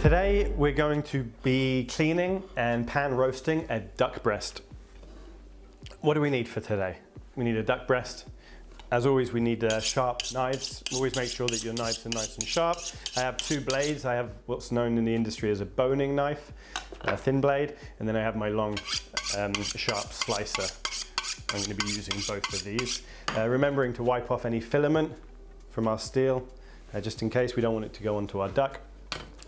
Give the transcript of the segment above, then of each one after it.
Today we're going to be cleaning and pan roasting a duck breast. What do we need for today? We need a duck breast. As always, we need sharp knives. Always make sure that your knives are nice and sharp. I have two blades. I have what's known in the industry as a boning knife, a thin blade, and then I have my long sharp slicer. I'm going to be using both of these. Remembering to wipe off any filament from our steel, just in case we don't want it to go onto our duck.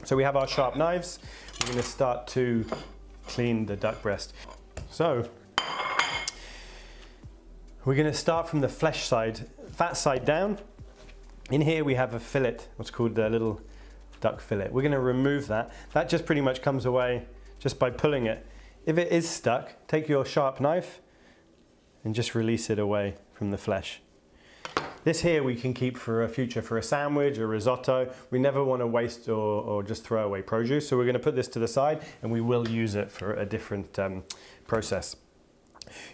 So we have our sharp knives. We're going to start to clean the duck breast. So we're going to start from the flesh side, fat side down. In here we have a fillet, what's called the little duck fillet. We're going to remove that. That just pretty much comes away just by pulling it. If it is stuck, take your sharp knife and just release it away from the flesh. This here we can keep for a future, for a sandwich or risotto. We never want to waste or just throw away produce. So we're going to put this to the side and we will use it for a different process.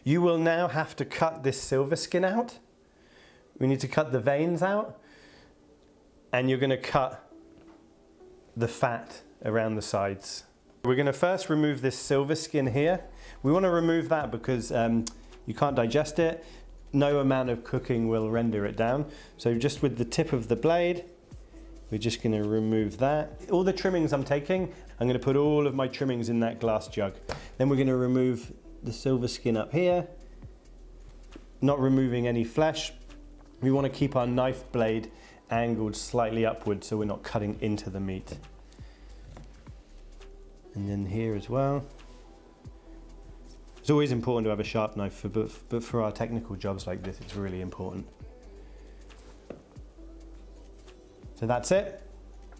You will now have to cut this silver skin out. We need to cut the veins out, and you're going to cut the fat around the sides. We're going to first remove this silver skin here. We want to remove that because you can't digest it. No amount of cooking will render it down. So just with the tip of the blade, we're just going to remove that. All the trimmings I'm taking, I'm going to put all of my trimmings in that glass jug. Then we're going to remove the silver skin up here, not removing any flesh. We want to keep our knife blade angled slightly upward so we're not cutting into the meat. And then here as well. It's always important to have a sharp knife, but for our technical jobs like this, it's really important. So that's it.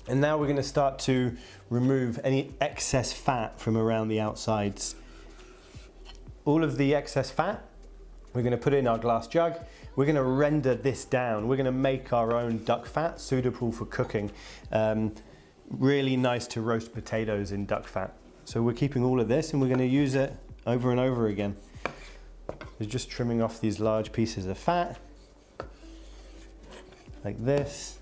And now we're going to start to remove any excess fat from around the outsides. All of the excess fat, we're going to put in our glass jug. We're going to render this down. We're going to make our own duck fat suitable for cooking. Really nice to roast potatoes in duck fat. So we're keeping all of this and we're going to use it over and over again. We're just trimming off these large pieces of fat, like this.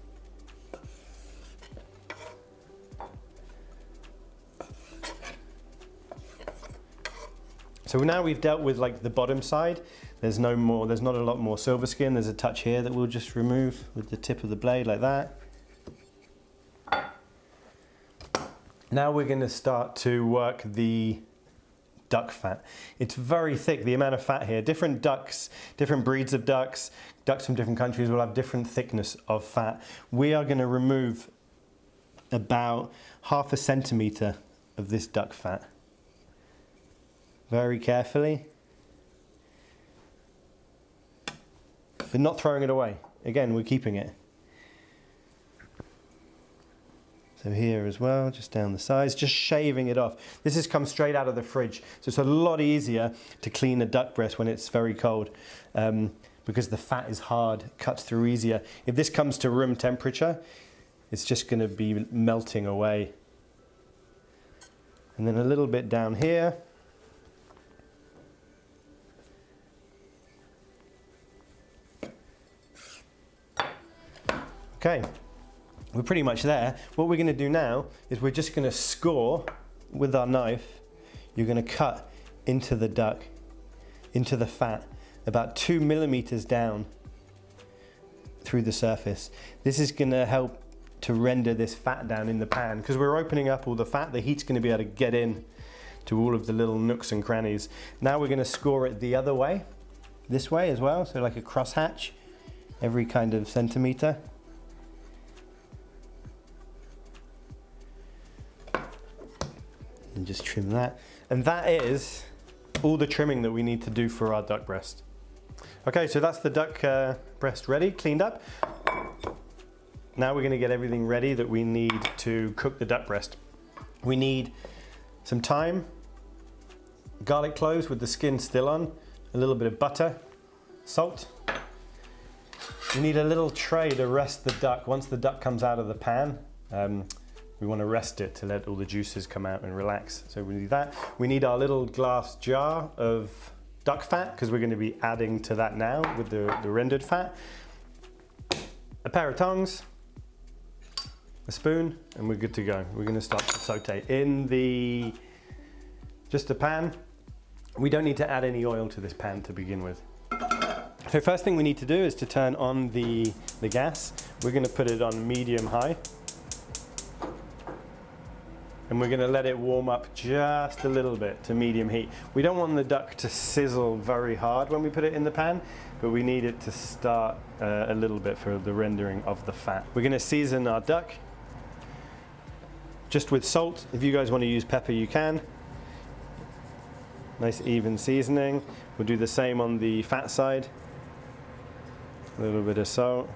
So now we've dealt with like the bottom side. There's not a lot more silver skin. There's a touch here that we'll just remove with the tip of the blade like that. Now we're going to start to work the duck fat. It's very thick, the amount of fat here. Different ducks, different breeds of ducks, ducks from different countries will have different thickness of fat. We are going to remove about 1/2 centimeter of this duck fat. Very carefully. But not throwing it away. Again, we're keeping it. So here as well, just down the sides, just shaving it off. This has come straight out of the fridge, so it's a lot easier to clean a duck breast when it's very cold because the fat is hard, cuts through easier. If this comes to room temperature, it's just going to be melting away. And then a little bit down here. Okay. We're pretty much there. What we're going to do now is we're just going to score with our knife. You're going to cut into the duck, into the fat, about 2 millimeters down through the surface. This is going to help to render this fat down in the pan because we're opening up all the fat. The heat's going to be able to get in to all of the little nooks and crannies. Now we're going to score it the other way, this way as well, so like a crosshatch, every kind of centimeter. And just trim that. And that is all the trimming that we need to do for our duck breast. Okay, so that's the duck breast ready, cleaned up. Now we're gonna get everything ready that we need to cook the duck breast. We need some thyme, garlic cloves with the skin still on, a little bit of butter, salt. We need a little tray to rest the duck. Once the duck comes out of the pan, we want to rest it to let all the juices come out and relax. So we need that. We need our little glass jar of duck fat because we're going to be adding to that now with the rendered fat. A pair of tongs, a spoon, and we're good to go. We're going to start to saute in just a pan. We don't need to add any oil to this pan to begin with. So first thing we need to do is to turn on the gas. We're going to put it on medium-high. And we're going to let it warm up just a little bit to medium heat. We don't want the duck to sizzle very hard when we put it in the pan, but we need it to start a little bit for the rendering of the fat. We're going to season our duck just with salt. If you guys want to use pepper, you can. Nice even seasoning. We'll do the same on the fat side. A little bit of salt.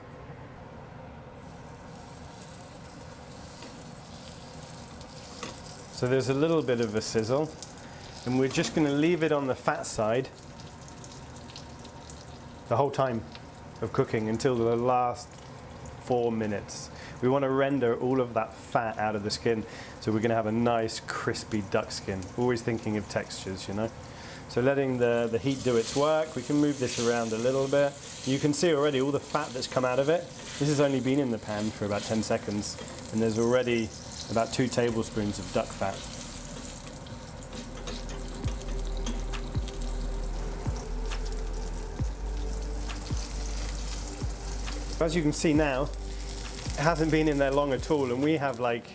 So there's a little bit of a sizzle, and we're just going to leave it on the fat side the whole time of cooking until the last 4 minutes. We want to render all of that fat out of the skin, so we're going to have a nice crispy duck skin. Always thinking of textures, you know. So letting the heat do its work, we can move this around a little bit. You can see already all the fat that's come out of it. This has only been in the pan for about 10 seconds, and there's already about 2 tablespoons of duck fat. As you can see now, it hasn't been in there long at all, and we have like,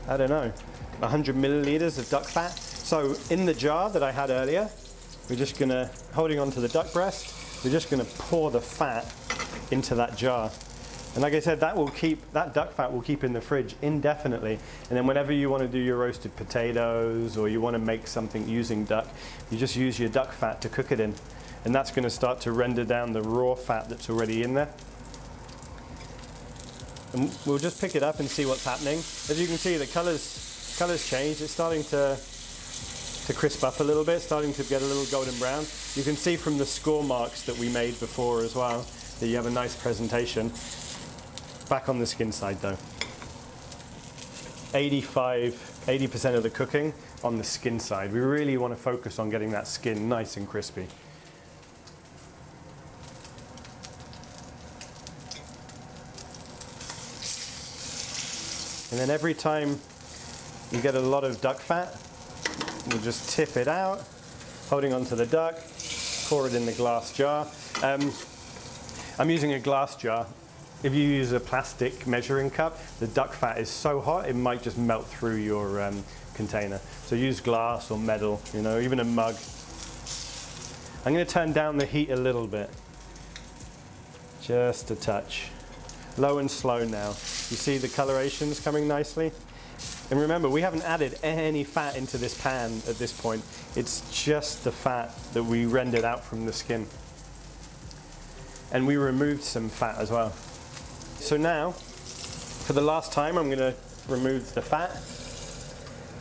I don't know, 100 milliliters of duck fat. So in the jar that I had earlier, we're just gonna, holding onto the duck breast, we're just gonna pour the fat into that jar. And like I said, that duck fat will keep in the fridge indefinitely. And then whenever you want to do your roasted potatoes or you want to make something using duck, you just use your duck fat to cook it in. And that's going to start to render down the raw fat that's already in there. And we'll just pick it up and see what's happening. As you can see, the colors change. It's starting to crisp up a little bit, starting to get a little golden brown. You can see from the score marks that we made before as well that you have a nice presentation. Back on the skin side though. 80% of the cooking on the skin side. We really want to focus on getting that skin nice and crispy. And then every time you get a lot of duck fat, we'll just tip it out, holding onto the duck, pour it in the glass jar. I'm using a glass jar. If you use a plastic measuring cup, the duck fat is so hot it might just melt through your container. So use glass or metal, you know, even a mug. I'm going to turn down the heat a little bit, just a touch. Low and slow now. You see the colorations coming nicely? And remember, we haven't added any fat into this pan at this point. It's just the fat that we rendered out from the skin. And we removed some fat as well. So now, for the last time, I'm going to remove the fat.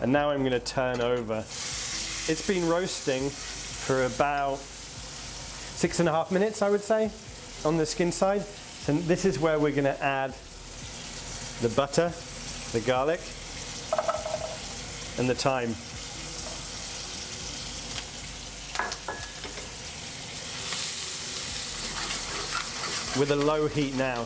And now I'm going to turn over. It's been roasting for about 6.5 minutes, I would say, on the skin side. And this is where we're going to add the butter, the garlic, and the thyme. With a low heat now.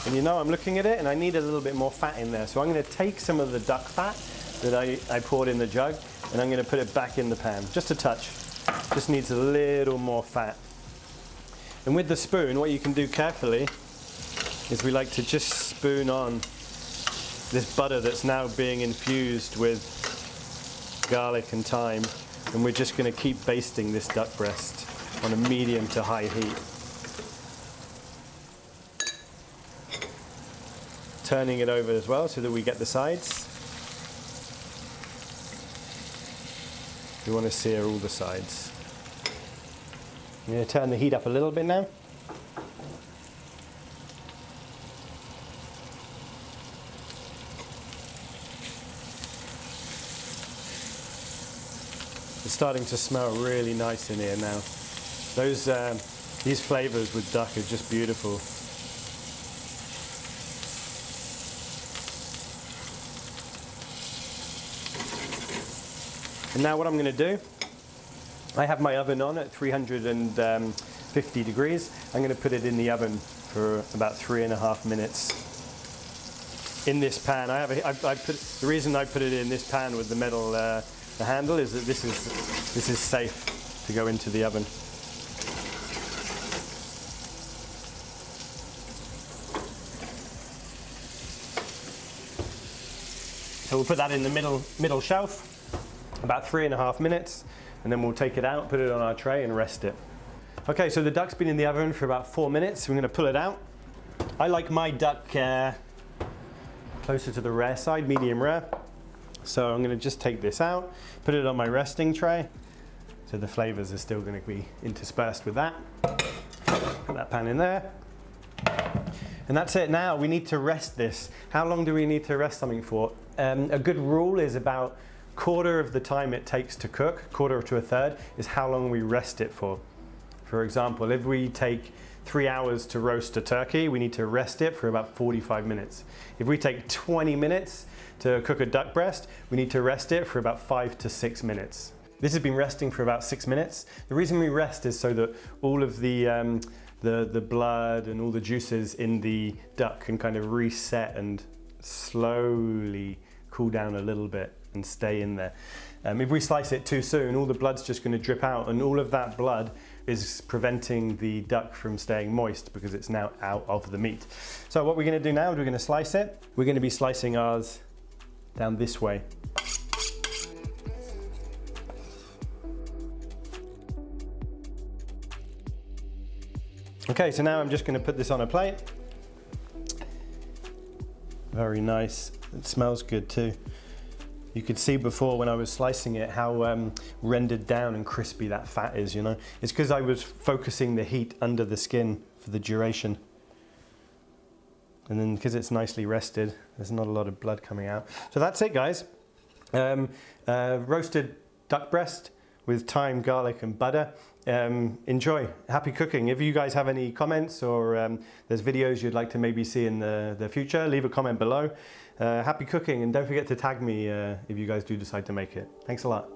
And you know, I'm looking at it and I need a little bit more fat in there. So I'm going to take some of the duck fat that I poured in the jug and I'm going to put it back in the pan. Just a touch. Just needs a little more fat. And with the spoon, what you can do carefully is we like to just spoon on this butter that's now being infused with garlic and thyme. And we're just going to keep basting this duck breast on a medium to high heat. Turning it over as well so that we get the sides. We want to sear all the sides. I'm going to turn the heat up a little bit now. It's starting to smell really nice in here now. These flavors with duck are just beautiful. And now what I'm going to do, I have my oven on at 350 degrees. I'm going to put it in the oven for about 3.5 minutes in this pan. The reason I put it in this pan with the metal the handle is that this is safe to go into the oven. So we'll put that in the middle shelf, about 3.5 minutes, and then we'll take it out, put it on our tray and rest it. Okay, so the duck's been in the oven for about 4 minutes. We're gonna pull it out. I like my duck closer to the rare side, medium rare. So I'm gonna just take this out, put it on my resting tray. So the flavors are still gonna be interspersed with that. Put that pan in there. And that's it. Now we need to rest this. How long do we need to rest something for? A good rule is about quarter of the time it takes to cook, quarter to a third, is how long we rest it for. For example, if we take 3 hours to roast a turkey, we need to rest it for about 45 minutes. If we take 20 minutes to cook a duck breast, we need to rest it for about 5 to 6 minutes. This has been resting for about 6 minutes. The reason we rest is so that all of the blood and all the juices in the duck can kind of reset and slowly cool down a little bit and stay in there. If we slice it too soon, all the blood's just going to drip out, and all of that blood is preventing the duck from staying moist because it's now out of the meat. So what we're going to do now is we're going to slice it. We're going to be slicing ours down this way. Okay, so now I'm just going to put this on a plate. Very nice. It smells good too. You could see before when I was slicing it how rendered down and crispy that fat is, you know. It's because I was focusing the heat under the skin for the duration. And then because it's nicely rested, there's not a lot of blood coming out. So that's it, guys. Roasted duck breast with thyme, garlic and butter. Enjoy. Happy cooking. If you guys have any comments or there's videos you'd like to maybe see in the future, leave a comment below. Happy cooking, and don't forget to tag me if you guys do decide to make it. Thanks a lot.